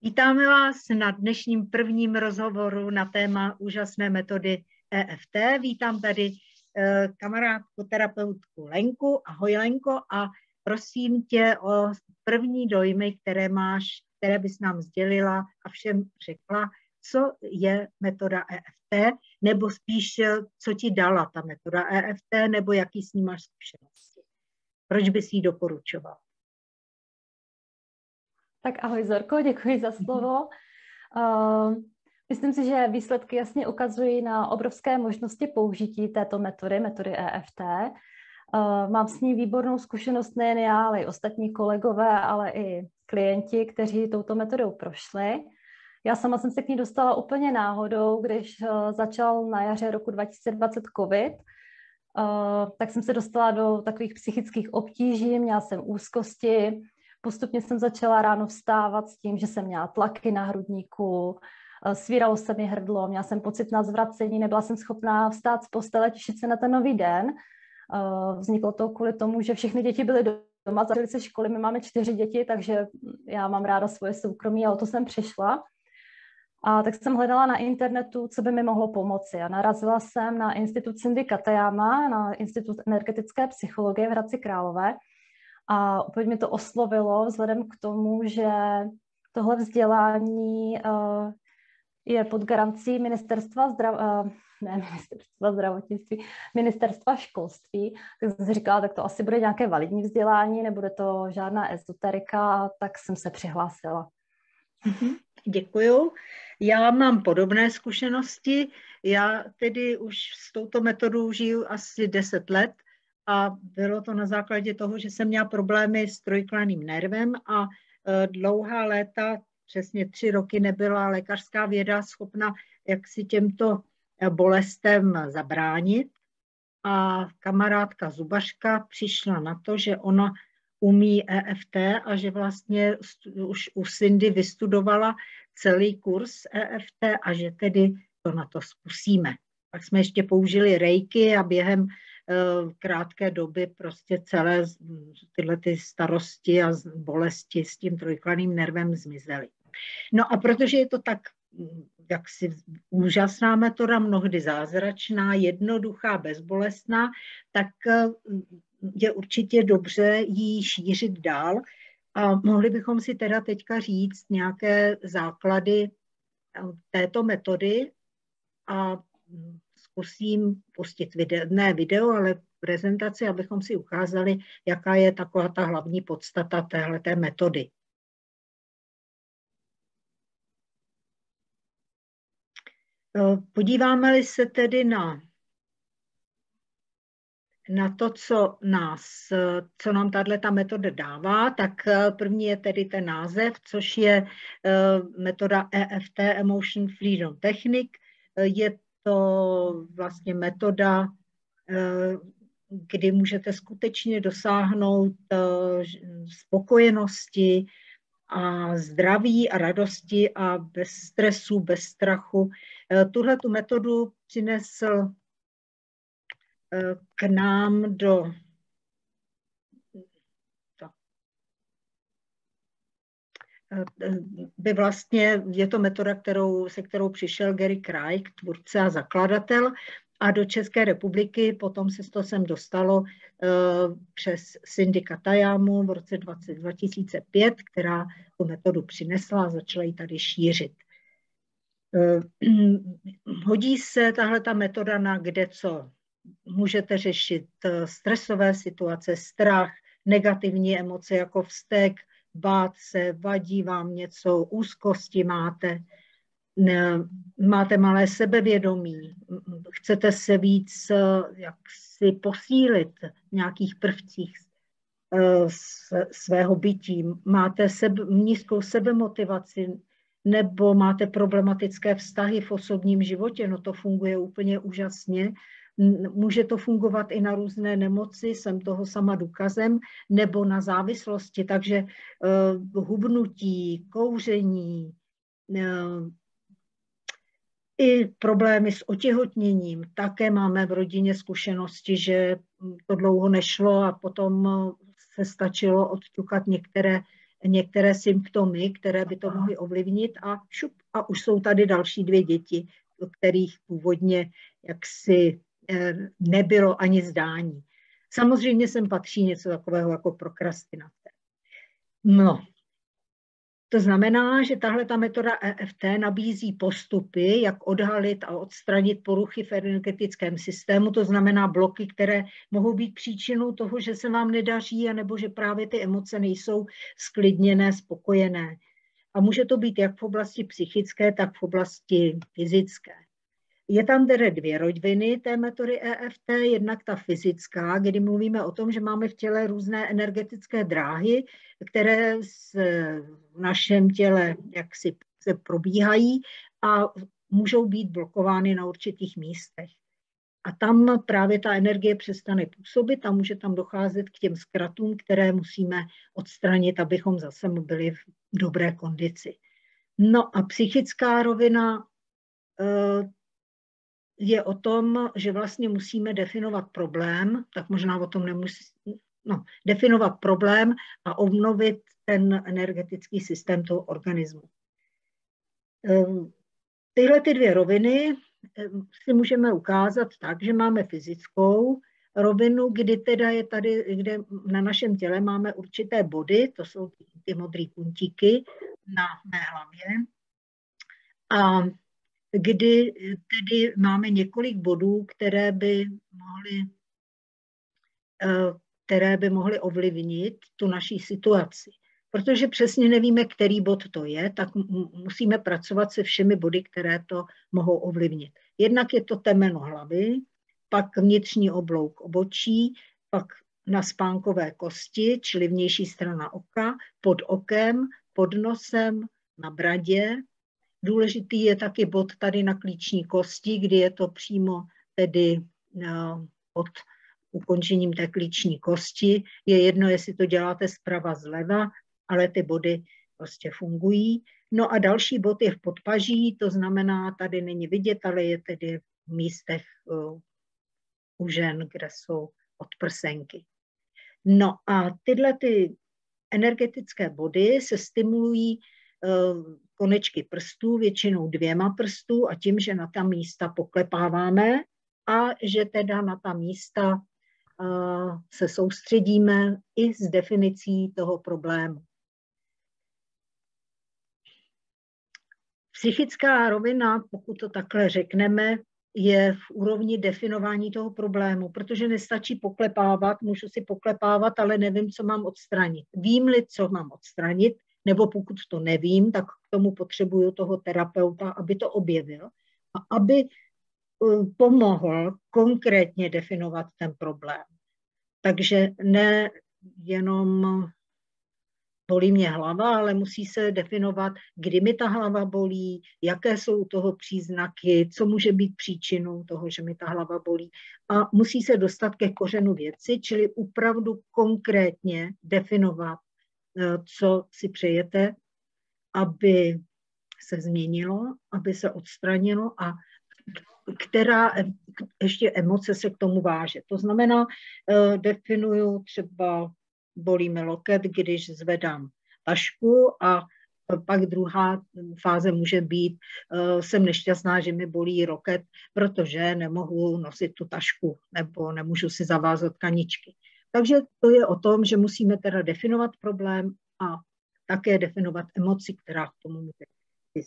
Vítáme vás na dnešním prvním rozhovoru na téma úžasné metody EFT. Vítám tady kamarádku, terapeutku Lenku. Ahoj Lenko, a prosím tě o první dojmy, které máš, které bys nám sdělila a všem řekla, co je metoda EFT, nebo spíš, co ti dala ta metoda EFT, nebo jaký s ní máš zkušenosti. Proč bys ji doporučoval? Tak ahoj Zorko, děkuji za slovo. Myslím si, že výsledky jasně ukazují na obrovské možnosti použití této metody EFT. Mám s ní výbornou zkušenost nejen já, ale i ostatní kolegové, ale i klienti, kteří touto metodou prošli. Já sama jsem se k ní dostala úplně náhodou, když začal na jaře roku 2020 covid, tak jsem se dostala do takových psychických obtíží, měla jsem úzkosti. Postupně jsem začala ráno vstávat s tím, že jsem měla tlaky na hrudníku, svíralo se mi hrdlo, měla jsem pocit na zvracení, nebyla jsem schopná vstát z postele, těšit se na ten nový den. Vzniklo to kvůli tomu, že všechny děti byly doma, zavřely se školy, my máme 4 děti, takže já mám ráda svoje soukromí a o to jsem přišla. A tak jsem hledala na internetu, co by mi mohlo pomoci. A narazila jsem na institut Cindy Katayama, na institut energetické psychologie v Hradci Králové. A úplně mě to oslovilo vzhledem k tomu, že tohle vzdělání je pod garancí Ministerstva školství. Tak jsem si říkala, tak to asi bude nějaké validní vzdělání, nebude to žádná ezoterika, tak jsem se přihlásila. Děkuju. Já mám podobné zkušenosti. Já tedy už s touto metodou žiju asi 10 let. A bylo to na základě toho, že jsem měla problémy s trojklaným nervem a dlouhá léta, přesně 3 roky, nebyla lékařská věda schopna jaksi těmto bolestem zabránit. A kamarádka zubařka přišla na to, že ona umí EFT a že vlastně už u Cindy vystudovala celý kurz EFT a že tedy to na to zkusíme. Tak jsme ještě použili reiki a během krátké doby prostě celé tyhle ty starosti a bolesti s tím trojklaným nervem zmizely. No a protože je to tak jaksi úžasná metoda, mnohdy zázračná, jednoduchá, bezbolestná, tak je určitě dobře ji šířit dál. A mohli bychom si teda teďka říct nějaké základy této metody a zkusím pustit ne video, ale prezentaci, abychom si ukázali, jaká je taková ta hlavní podstata téhleté metody. Podíváme-li se tedy na to, co nám tato metoda dává, tak první je tedy ten název, což je metoda EFT, Emotion Freedom Technique. Je to vlastně metoda, kdy můžete skutečně dosáhnout spokojenosti a zdraví a radosti a bez stresu, bez strachu. Tuhletu metodu přinesl k nám je to metoda, se kterou přišel Gary Craig, tvůrce a zakladatel, a do České republiky potom se to sem dostalo přes Cindy Katayamu v roce 2005, která tu metodu přinesla a začala ji tady šířit. Hodí se tahleta metoda na kdeco. Můžete řešit stresové situace, strach, negativní emoce jako vztek, bát se, vadí vám něco, úzkosti máte malé sebevědomí, chcete se víc jaksi posílit v nějakých prvcích svého bytí, máte nízkou sebemotivaci nebo máte problematické vztahy v osobním životě, no to funguje úplně úžasně. Může to fungovat i na různé nemoci, jsem toho sama důkazem, nebo na závislosti, takže hubnutí, kouření, i problémy s otěhotněním. Také máme v rodině zkušenosti, že to dlouho nešlo a potom se stačilo odťukat některé některé symptomy, které by to mohly ovlivnit a už jsou tady další 2 děti, o kterých původně jaksi nebylo ani zdání. Samozřejmě sem patří něco takového jako prokrastinace. No, to znamená, že tahle ta metoda EFT nabízí postupy, jak odhalit a odstranit poruchy v energetickém systému, to znamená bloky, které mohou být příčinou toho, že se vám nedaří, anebo že právě ty emoce nejsou sklidněné, spokojené. A může to být jak v oblasti psychické, tak v oblasti fyzické. Je tam tedy 2 roviny té metody EFT, jednak ta fyzická, kdy mluvíme o tom, že máme v těle různé energetické dráhy, které v našem těle jaksi se probíhají a můžou být blokovány na určitých místech. A tam právě ta energie přestane působit a může tam docházet k těm zkratům, které musíme odstranit, abychom zase byli v dobré kondici. No a psychická rovina je o tom, že vlastně musíme definovat problém, tak možná o tom definovat problém a obnovit ten energetický systém toho organismu. Tyhle ty 2 roviny si můžeme ukázat tak, že máme fyzickou rovinu, kdy teda je tady, kde na našem těle máme určité body, to jsou ty modré puntíky na mé hlavě, a kdy tedy máme několik bodů, které by mohly ovlivnit tu naší situaci. Protože přesně nevíme, který bod to je, tak musíme pracovat se všemi body, které to mohou ovlivnit. Jednak je to temeno hlavy, pak vnitřní oblouk obočí, pak na spánkové kosti, čili vnější strana oka, pod okem, pod nosem, na bradě. Důležitý je taky bod tady na klíční kosti, kdy je to přímo tedy pod ukončením té klíční kosti. Je jedno, jestli to děláte zprava, zleva, ale ty body prostě fungují. No a další bod je v podpaží, to znamená, tady není vidět, ale je tedy v místech u žen, kde jsou odprsenky. No a tyhle ty energetické body se stimulují konečky prstů, většinou 2 prstů a tím, že na ta místa poklepáváme a že teda na ta místa se soustředíme i s definicí toho problému. Psychická rovina, pokud to takhle řekneme, je v úrovni definování toho problému, protože nestačí poklepávat, můžu si poklepávat, ale nevím, co mám odstranit. Vím-li, co mám odstranit, nebo pokud to nevím, tak k tomu potřebuju toho terapeuta, aby to objevil a aby pomohl konkrétně definovat ten problém. Takže ne jenom bolí mě hlava, ale musí se definovat, kdy mi ta hlava bolí, jaké jsou toho příznaky, co může být příčinou toho, že mi ta hlava bolí. A musí se dostat ke kořenu věci, čili opravdu konkrétně definovat, co si přejete, aby se změnilo, aby se odstranilo a která ještě emoce se k tomu váže. To znamená, definuju třeba bolí mi loket, když zvedám tašku a pak druhá fáze může být, jsem nešťastná, že mi bolí loket, protože nemohu nosit tu tašku nebo nemůžu si zavázat kaničky. Takže to je o tom, že musíme teda definovat problém a také definovat emoci, která k tomu může být.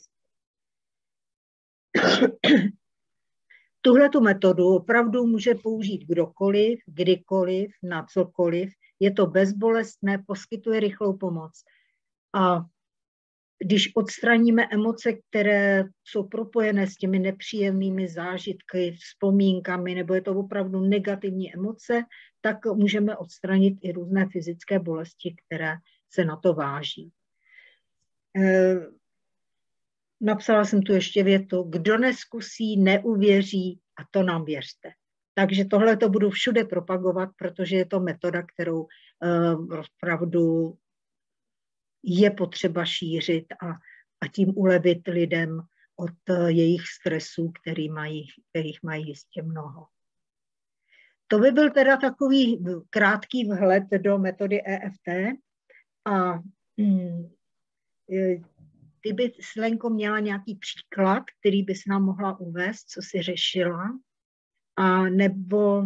Tuhletu metodu opravdu může použít kdokoliv, kdykoliv, na cokoliv. Je to bezbolestné, poskytuje rychlou pomoc. A když odstraníme emoce, které jsou propojené s těmi nepříjemnými zážitky, vzpomínkami, nebo je to opravdu negativní emoce, tak můžeme odstranit i různé fyzické bolesti, které se na to váží. Napsala jsem tu ještě větu, kdo neskusí, neuvěří a to nám věřte. Takže tohle to budu všude propagovat, protože je to metoda, kterou opravdu je potřeba šířit a tím ulevit lidem od jejich stresů, kterých mají jistě mnoho. To by byl teda takový krátký vhled do metody EFT a Ty by, Lenko, měla nějaký příklad, který bys nám mohla uvést, co jsi řešila, a nebo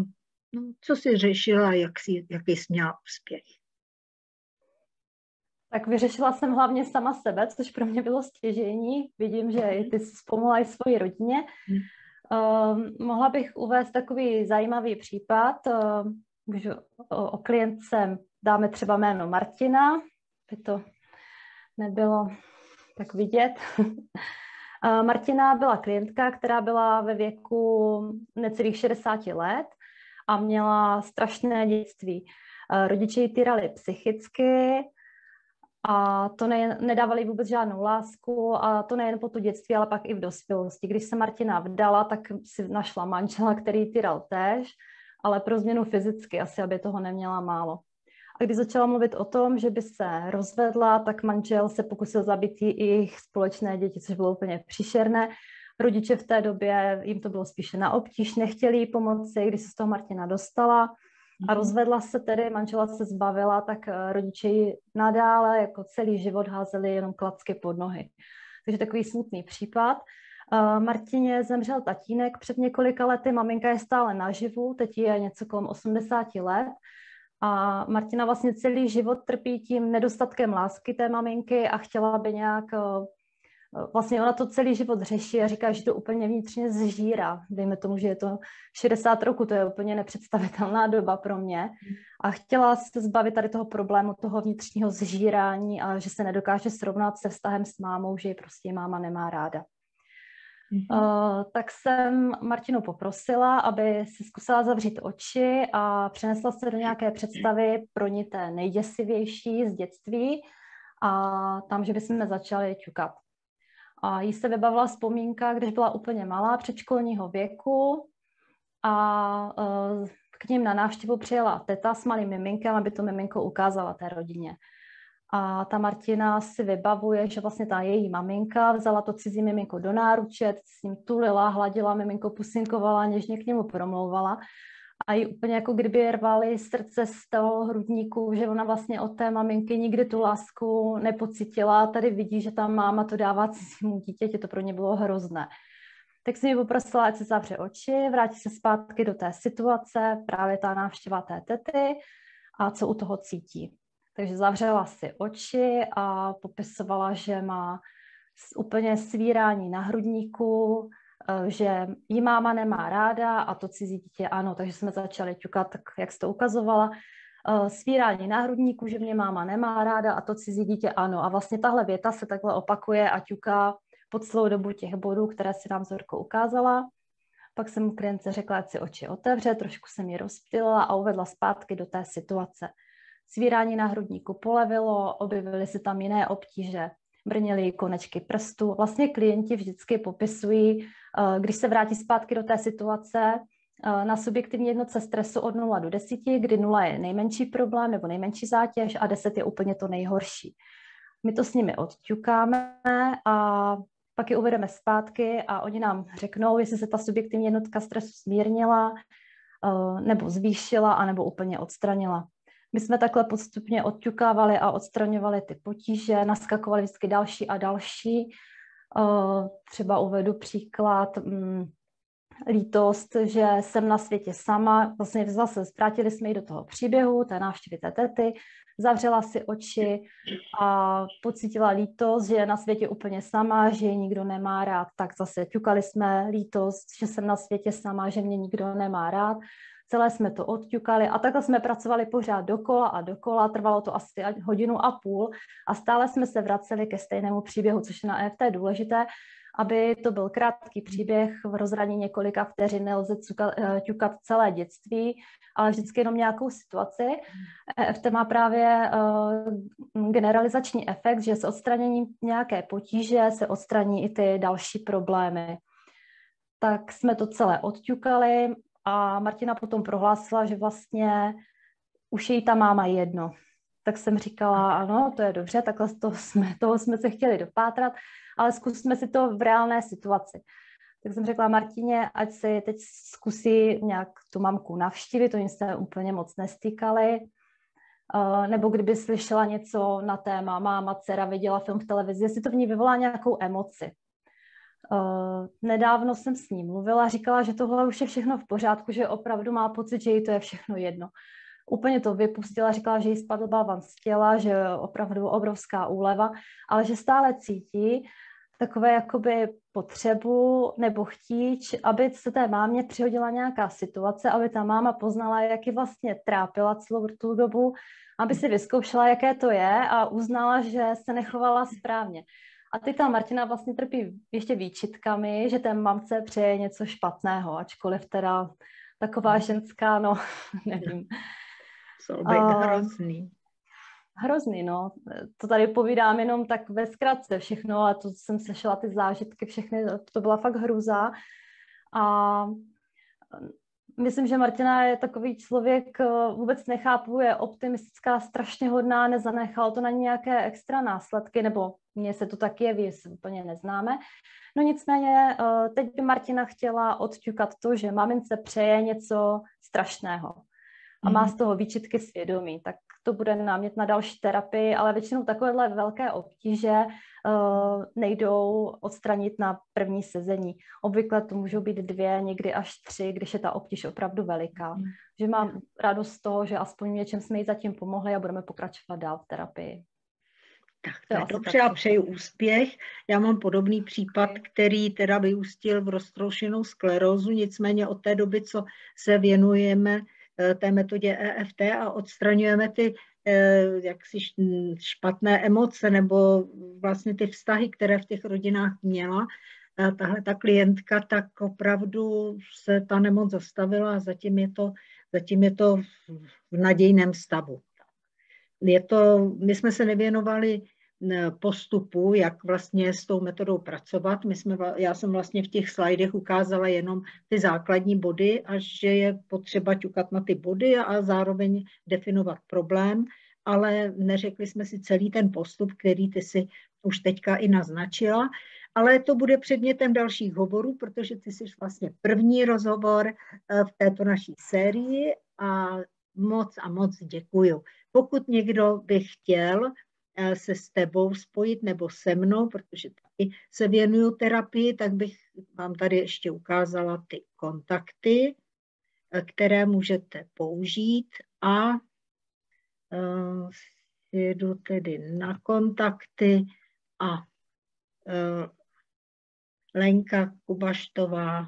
co jsi řešila, jaký jsi měla úspěch? Tak vyřešila jsem hlavně sama sebe, což pro mě bylo stěžejní. Vidím, že i ty jsi vzpomněla i svoji rodině. Mohla bych uvést takový zajímavý případ. Můžu o klientce dáme třeba jméno Martina, by to nebylo tak vidět. Martina byla klientka, která byla ve věku necelých 60 let a měla strašné dětství. Rodiče ji týrali psychicky a to nedávali vůbec žádnou lásku, a to nejen po tu dětství, ale pak i v dospělosti. Když se Martina vdala, tak si našla manžela, který ji týral též, ale pro změnu fyzicky, asi aby toho neměla málo. A když začala mluvit o tom, že by se rozvedla, tak manžel se pokusil zabít i jejich společné děti, což bylo úplně příšerné. Rodiče v té době, jim to bylo spíše na obtíž, nechtěli jí pomoci, když se z toho Martina dostala a rozvedla se tedy, manžela se zbavila, tak rodiče ji nadále jako celý život házeli jenom klacky pod nohy. Takže takový smutný případ. Martině zemřel tatínek před několika lety, maminka je stále naživu, teď je něco kolem 80 let. A Martina vlastně celý život trpí tím nedostatkem lásky té maminky a chtěla by nějak, vlastně ona to celý život řeší a říká, že to úplně vnitřně zžírá. Dejme tomu, že je to 60 roku, to je úplně nepředstavitelná doba pro mě. A chtěla se zbavit tady toho problému, toho vnitřního zžírání a že se nedokáže srovnat se vztahem s mámou, že ji prostě máma nemá ráda. Tak jsem Martinu poprosila, aby si zkusila zavřít oči a přenesla se do nějaké představy pro ní té nejděsivější z dětství a tam, že bychom začali ťukat. A jí se vybavila vzpomínka, když byla úplně malá, předškolního věku, a k ním na návštěvu přijela teta s malým miminkem, aby to miminko ukázala té rodině. A ta Martina si vybavuje, že vlastně ta její maminka vzala to cizí miminko do náruče, s ním tulila, hladila, miminko pusinkovala, něžně k němu promlouvala. A jí úplně jako kdyby rvali srdce z toho hrudníku, že ona vlastně od té maminky nikdy tu lásku nepocítila. Tady vidí, že ta máma to dává cizímu dítěti, to pro ně bylo hrozné. Tak jsem ji poprosila, ať se zavře oči, vrátí se zpátky do té situace, právě ta návštěva té tety a co u toho cítí. Takže zavřela si oči a popisovala, že má úplně svírání na hrudníku, že jí máma nemá ráda a to cizí dítě ano, takže jsme začali ťukat, tak jak jsi to ukazovala. Svírání na hrudníku, že mě máma nemá ráda a to cizí dítě ano. A vlastně tahle věta se takhle opakuje a ťuká pod celou dobu těch bodů, které si nám Zorko ukázala. Pak jsem klientce řekla, ať si oči otevře, trošku jsem ji rozptýlila a uvedla zpátky do té situace. Svírání na hrudníku polevilo, objevily se tam jiné obtíže, brněly konečky prstů. Vlastně klienti vždycky popisují, když se vrátí zpátky do té situace, na subjektivní jednotce stresu od 0 do 10, kdy 0 je nejmenší problém nebo nejmenší zátěž a 10 je úplně to nejhorší. My to s nimi odťukáme a pak je uvedeme zpátky a oni nám řeknou, jestli se ta subjektivní jednotka stresu zmírnila, nebo zvýšila, anebo úplně odstranila. My jsme takhle postupně odťukávali a odstraňovali ty potíže, naskakovali vždycky další a další. Třeba uvedu příklad, lítost, že jsem na světě sama. Vlastně zase vrátili jsme ji do toho příběhu, té návštěvy té tety, zavřela si oči a pocítila lítost, že je na světě úplně sama, že ji nikdo nemá rád. Tak zase ťukali jsme lítost, že jsem na světě sama, že mě nikdo nemá rád. Celé jsme to odťukali a takhle jsme pracovali pořád dokola a dokola, trvalo to asi 1,5 hodiny a stále jsme se vraceli ke stejnému příběhu, což je na EFT důležité, aby to byl krátký příběh v rozhraní několika vteřin, nelze ťukat celé dětství, ale vždycky jenom nějakou situaci. EFT má právě generalizační efekt, že s odstraněním nějaké potíže se odstraní i ty další problémy. Tak jsme to celé odťukali a Martina potom prohlásila, že vlastně už je jí ta máma jedno. Tak jsem říkala, ano, to je dobře, takhle toho jsme se chtěli dopátrat, ale zkusme si to v reálné situaci. Tak jsem řekla Martině, ať si teď zkusí nějak tu mamku navštívit, oni se úplně moc nestýkali. nebo kdyby slyšela něco na téma máma, dcera, viděla film v televizi, jestli to v ní vyvolá nějakou emoci. Nedávno jsem s ní mluvila, říkala, že tohle už je všechno v pořádku, že opravdu má pocit, že jí to je všechno jedno. Úplně to vypustila, říkala, že jí spadl balvan z těla, že je opravdu obrovská úleva, ale že stále cítí takové jakoby potřebu nebo chtíč, aby se té mámě přihodila nějaká situace, aby ta máma poznala, jak ji vlastně trápila celou tu dobu, aby si vyzkoušela, jaké to je a uznala, že se nechovala správně. A teď ta Martina vlastně trpí ještě výčitkami, že té mamce přeje něco špatného, ačkoliv teda taková ženská, no, nevím. Jsou hrozný. Hrozný, no. To tady povídám jenom tak ve zkratce všechno, a to jsem slyšela ty zážitky všechny, to byla fakt hrůza. A myslím, že Martina je takový člověk, vůbec nechápu, je optimistická, strašně hodná, nezanechalo to na nějaké extra následky, nebo mně se to tak jeví, se úplně neznáme. No nicméně teď by Martina chtěla odťukat to, že mamince přeje něco strašného a má z toho výčitky svědomí, tak to bude námět na další terapii, ale většinou takovéhle velké obtíže nejdou odstranit na první sezení. Obvykle to můžou být 2, někdy až 3, když je ta obtíž opravdu veliká. Že mám radost z toho, že aspoň něčem jsme jí zatím pomohli a budeme pokračovat dál v terapii. Tak dobře, já přeju úspěch. Já mám podobný případ, který teda vyústil v roztroušenou sklerózu, nicméně od té doby, co se věnujeme té metodě EFT a odstraňujeme ty jaksi špatné emoce nebo vlastně ty vztahy, které v těch rodinách měla tahle ta klientka, tak opravdu se ta nemoc zastavila a zatím je to v nadějném stavu. My jsme se nevěnovali postupu, jak vlastně s tou metodou pracovat. Já jsem vlastně v těch slajdech ukázala jenom ty základní body a že je potřeba ťukat na ty body a zároveň definovat problém, ale neřekli jsme si celý ten postup, který ty si už teďka i naznačila, ale to bude předmětem dalších hovorů, protože ty jsi vlastně první rozhovor v této naší sérii a moc děkuju. Pokud někdo by chtěl se s tebou spojit nebo se mnou, protože taky se věnuju terapii, tak bych vám tady ještě ukázala ty kontakty, které můžete použít a jedu tedy na kontakty a Lenka Kubaštová,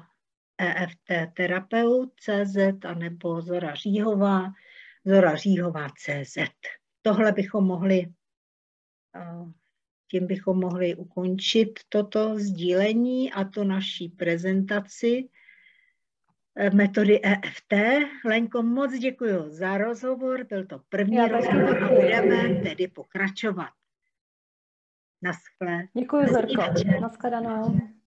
EFT terapeut CZ anebo Zora Říhová CZ. Tohle bychom mohli tím bychom mohli ukončit toto sdílení a to naší prezentaci metody EFT. Lenko, moc děkuji za rozhovor, byl to první rozhovor a budeme tedy pokračovat. Naschle. Děkuji, Zorko. Naschledanou.